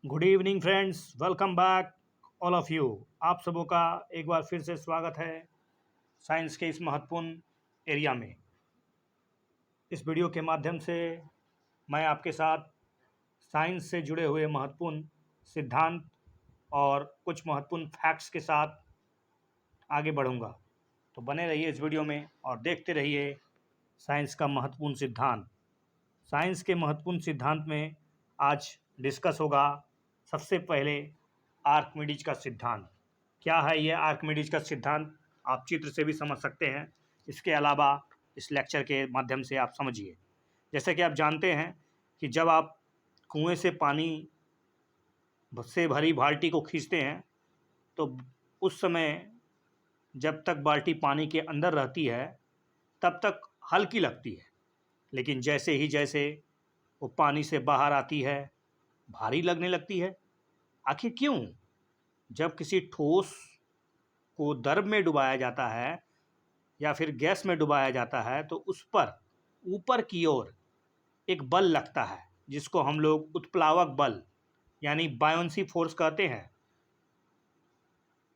Good evening friends, welcome back all of you. आप सबों का एक बार फिर से स्वागत है साइंस के इस महत्वपूर्ण एरिया में। इस वीडियो के माध्यम से मैं आपके साथ साइंस से जुड़े हुए महत्वपूर्ण सिद्धांत और कुछ महत्वपूर्ण फैक्ट्स के साथ आगे बढ़ूंगा। तो बने रहिए इस वीडियो में और देखते रहिए साइंस का महत्वपूर्ण सिद्धांत। साइंस के महत्वपूर्ण सिद्धांत में आज डिस्कस होगा सबसे पहले आर्किमिडीज का सिद्धांत। क्या है यह आर्किमिडीज का सिद्धांत, आप चित्र से भी समझ सकते हैं। इसके अलावा इस लेक्चर के माध्यम से आप समझिए। जैसे कि आप जानते हैं कि जब आप कुएं से पानी से भरी बाल्टी को खींचते हैं तो उस समय जब तक बाल्टी पानी के अंदर रहती है तब तक हल्की लगती है, लेकिन जैसे वो पानी से बाहर आती है भारी लगने लगती है। आखिर क्यों? जब किसी ठोस को द्रव में डुबाया जाता है या फिर गैस में डुबाया जाता है तो उस पर ऊपर की ओर एक बल लगता है जिसको हम लोग उत्प्लावक बल यानी बायोंसी फोर्स कहते हैं।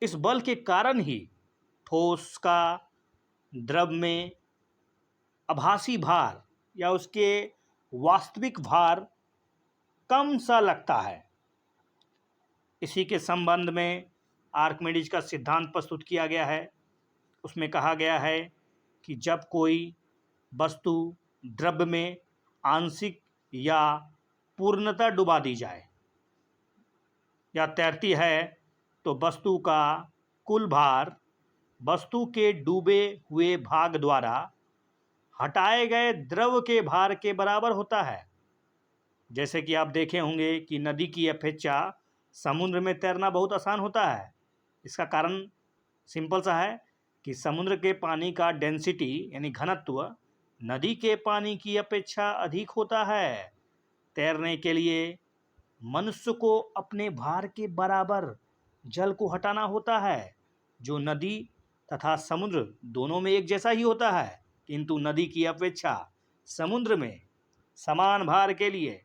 इस बल के कारण ही ठोस का द्रव में आभासी भार या उसके वास्तविक भार कम सा लगता है। इसी के संबंध में आर्किमिडीज का सिद्धांत प्रस्तुत किया गया है। उसमें कहा गया है कि जब कोई वस्तु द्रव में आंशिक या पूर्णतः डुबा दी जाए या तैरती है तो वस्तु का कुल भार वस्तु के डूबे हुए भाग द्वारा हटाए गए द्रव के भार के बराबर होता है। जैसे कि आप देखे होंगे कि नदी की अपेक्षा समुद्र में तैरना बहुत आसान होता है। इसका कारण सिंपल सा है कि समुद्र के पानी का डेंसिटी यानी घनत्व नदी के पानी की अपेक्षा अधिक होता है। तैरने के लिए मनुष्य को अपने भार के बराबर जल को हटाना होता है, जो नदी तथा समुद्र दोनों में एक जैसा ही होता है, किंतु नदी की अपेक्षा समुद्र में समान भार के लिए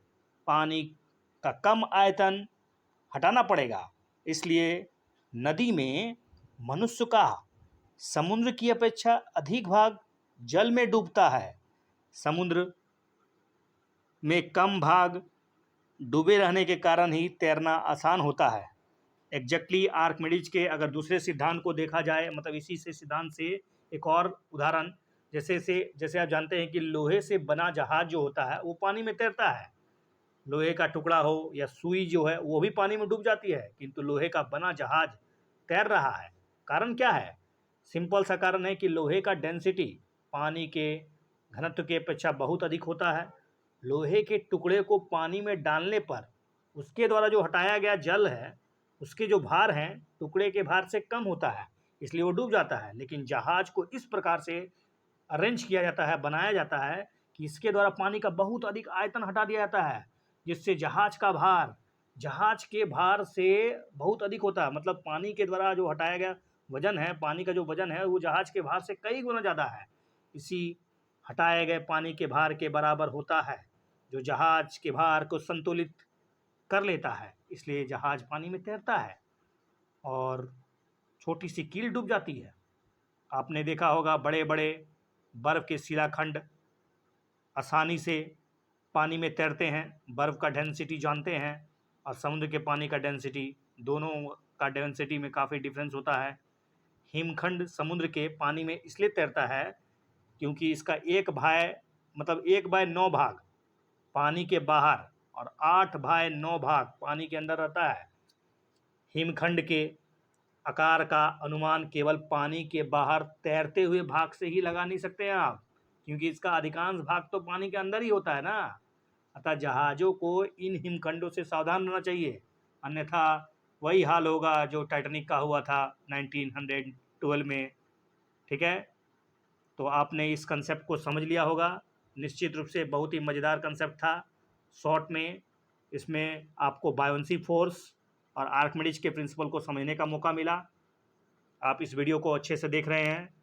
पानी का कम आयतन हटाना पड़ेगा। इसलिए नदी में मनुष्य का समुद्र की अपेक्षा अधिक भाग जल में डूबता है। समुद्र में कम भाग डूबे रहने के कारण ही तैरना आसान होता है। एग्जैक्टली आर्किमिडीज के अगर दूसरे सिद्धांत को देखा जाए, मतलब इसी से सिद्धांत से एक और उदाहरण, जैसे आप जानते हैं कि लोहे से बना जहाज जो होता है वो पानी में तैरता है। लोहे का टुकड़ा हो या सुई जो है वो भी पानी में डूब जाती है, किंतु लोहे का बना जहाज तैर रहा है। कारण क्या है? सिंपल सा कारण है कि लोहे का डेंसिटी पानी के घनत्व की अपेक्षा बहुत अधिक होता है। लोहे के टुकड़े को पानी में डालने पर उसके द्वारा जो हटाया गया जल है उसके जो भार हैं टुकड़े के भार से कम होता है, इसलिए वो डूब जाता है। लेकिन जहाज को इस प्रकार से अरेंज किया जाता है, बनाया जाता है कि इसके द्वारा पानी का बहुत अधिक आयतन हटा दिया जाता है, जिससे जहाज का भार जहाज के भार से बहुत अधिक होता है। मतलब पानी के द्वारा जो हटाया गया वजन है, पानी का जो वजन है वो जहाज के भार से कई गुना ज़्यादा है। इसी हटाए गए पानी के भार के बराबर होता है, जो जहाज के भार को संतुलित कर लेता है। इसलिए जहाज पानी में तैरता है और छोटी सी कील डूब जाती है। आपने देखा होगा बड़े बड़े बर्फ़ के शिलाखंड आसानी से पानी में तैरते हैं। बर्फ़ का डेंसिटी जानते हैं और समुद्र के पानी का डेंसिटी, दोनों का डेंसिटी में काफ़ी डिफरेंस होता है। हिमखंड समुद्र के पानी में इसलिए तैरता है क्योंकि इसका 1/9 भाग पानी के बाहर और 8/9 भाग पानी के अंदर रहता है। हिमखंड के आकार का अनुमान केवल पानी के बाहर तैरते हुए भाग से ही लगा नहीं सकते हैं आप, क्योंकि इसका अधिकांश भाग तो पानी के अंदर ही होता है ना। अतः जहाज़ों को इन हिमखंडों से सावधान रहना चाहिए, अन्यथा वही हाल होगा जो टाइटैनिक का हुआ था 1912 में। ठीक है, तो आपने इस कंसेप्ट को समझ लिया होगा। निश्चित रूप से बहुत ही मज़ेदार कंसेप्ट था। शॉर्ट में इसमें आपको बायोंसी फोर्स और आर्किमिडीज के प्रिंसिपल को समझने का मौका मिला। आप इस वीडियो को अच्छे से देख रहे हैं